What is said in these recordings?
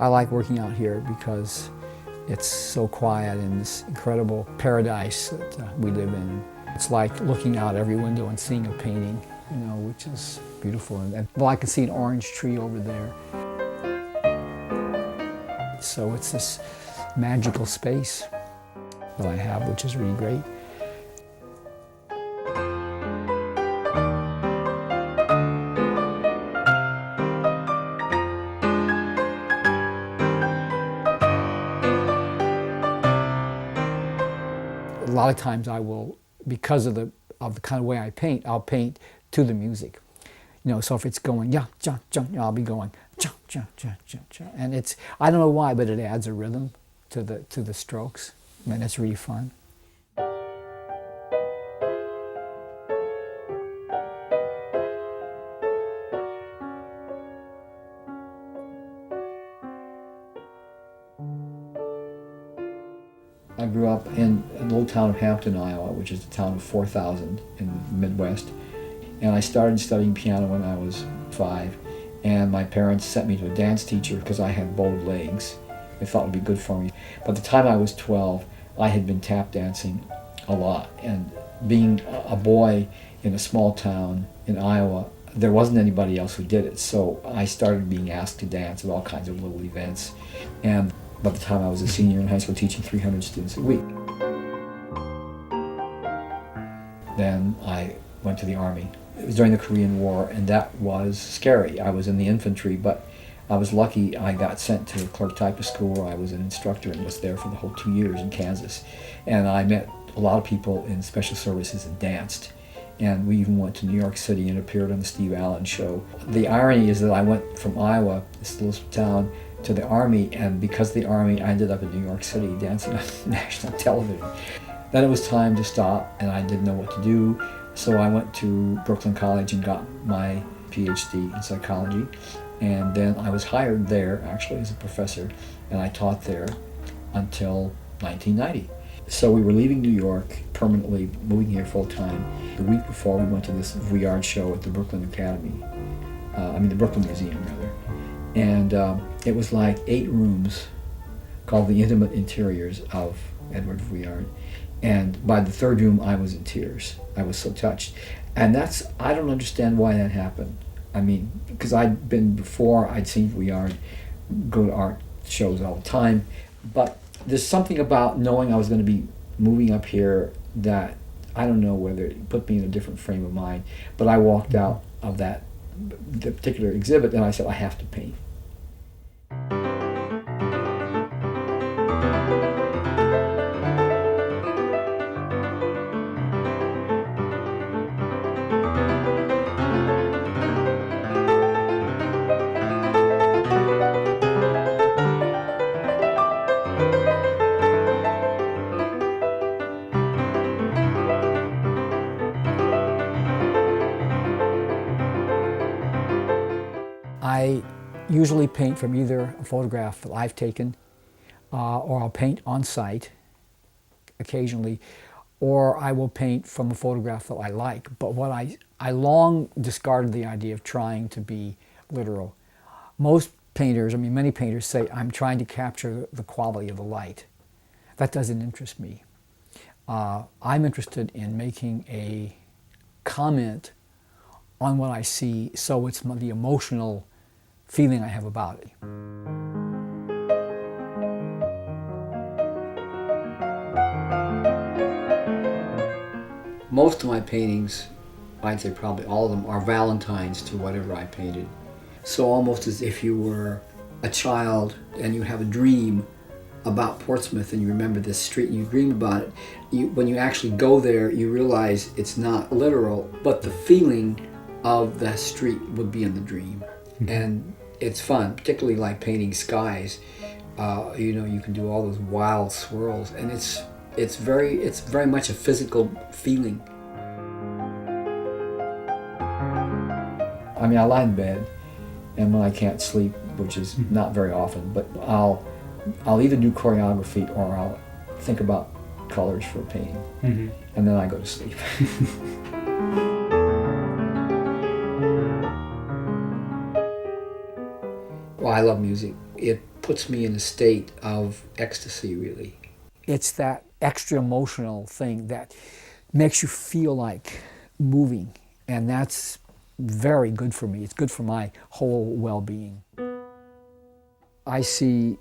I like working out here because it's so quiet in this incredible paradise that we live in. It's like looking out every window and seeing a painting, which is beautiful. Well, I can see an orange tree over there. So it's this magical space that I have, which is really great. A lot of times I will, because of the kind of way I paint, I'll paint to the music. So if it's going yeah, jump, jump, I'll be going jump, jump, jump, jump, jump. And it's, I don't know why, but it adds a rhythm to the strokes, and it's really fun. I grew up in a little town of Hampton, Iowa, which is a town of 4,000 in the Midwest. And I started studying piano when I was 5. And my parents sent me to a dance teacher because I had bowed legs. They thought it would be good for me. By the time I was 12, I had been tap dancing a lot. And being a boy in a small town in Iowa, there wasn't anybody else who did it. So I started being asked to dance at all kinds of little events. And by the time I was a senior in high school, teaching 300 students a week. Then I went to the Army. It was during the Korean War, and that was scary. I was in the infantry, but I was lucky I got sent to a clerk typist school where I was an instructor and was there for the whole 2 years in Kansas. And I met a lot of people in special services and danced. And we even went to New York City and appeared on the Steve Allen show. The irony is that I went from Iowa, this little town, to the Army, and because of the Army, I ended up in New York City dancing on national television. Then it was time to stop, and I didn't know what to do, so I went to Brooklyn College and got my PhD in psychology, and then I was hired there, actually, as a professor, and I taught there until 1990. So we were leaving New York permanently, moving here full-time. The week before, we went to this Vuillard show at the Brooklyn Academy, the Brooklyn Museum, rather. And it was like 8 rooms called The Intimate Interiors of Edward Vuillard. And by the 3rd room, I was in tears. I was so touched. And I don't understand why that happened. Because I'd seen Vuillard go to art shows all the time. But there's something about knowing I was going to be moving up here that I don't know whether it put me in a different frame of mind. But I walked out of the particular exhibit, and I said, I have to paint. I usually paint from either a photograph that I've taken, or I'll paint on site occasionally, or I will paint from a photograph that I like. But what I long discarded the idea of trying to be literal. Most painters, many painters say, I'm trying to capture the quality of the light. That doesn't interest me. I'm interested in making a comment on what I see, so it's the emotional feeling I have about it. Most of my paintings, I'd say probably all of them, are Valentines to whatever I painted. So almost as if you were a child and you have a dream about Portsmouth and you remember this street and you dream about it. When you actually go there, you realize it's not literal, but the feeling of that street would be in the dream. Mm-hmm. And it's fun, particularly like painting skies. You can do all those wild swirls, and it's very much a physical feeling. I lie in bed, and when I can't sleep, which is not very often, but I'll either do choreography or I'll think about colors for a painting, and then I go to sleep. Well, I love music. It puts me in a state of ecstasy, really. It's that extra emotional thing that makes you feel like moving, and that's very good for me. It's good for my whole well-being. I see,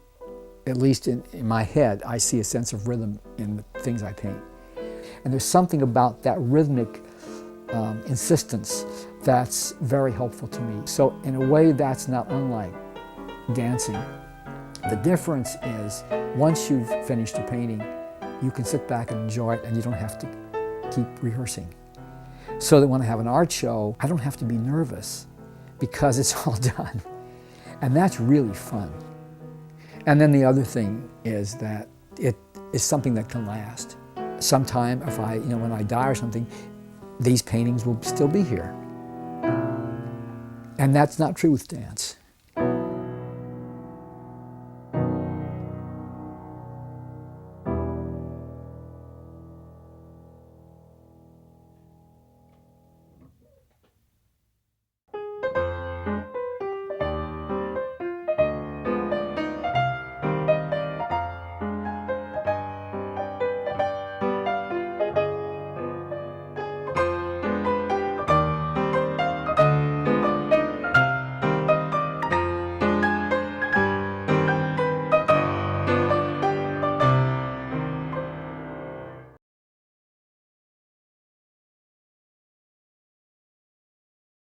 at least in my head, I see a sense of rhythm in the things I paint. And there's something about that rhythmic insistence that's very helpful to me. So in a way, that's not unlike dancing. The difference is, once you've finished a painting, you can sit back and enjoy it, and you don't have to keep rehearsing. So that when I have an art show, I don't have to be nervous because it's all done. And that's really fun. And then the other thing is that it is something that can last. Sometime, if I, when I die or something, these paintings will still be here. And that's not true with dance.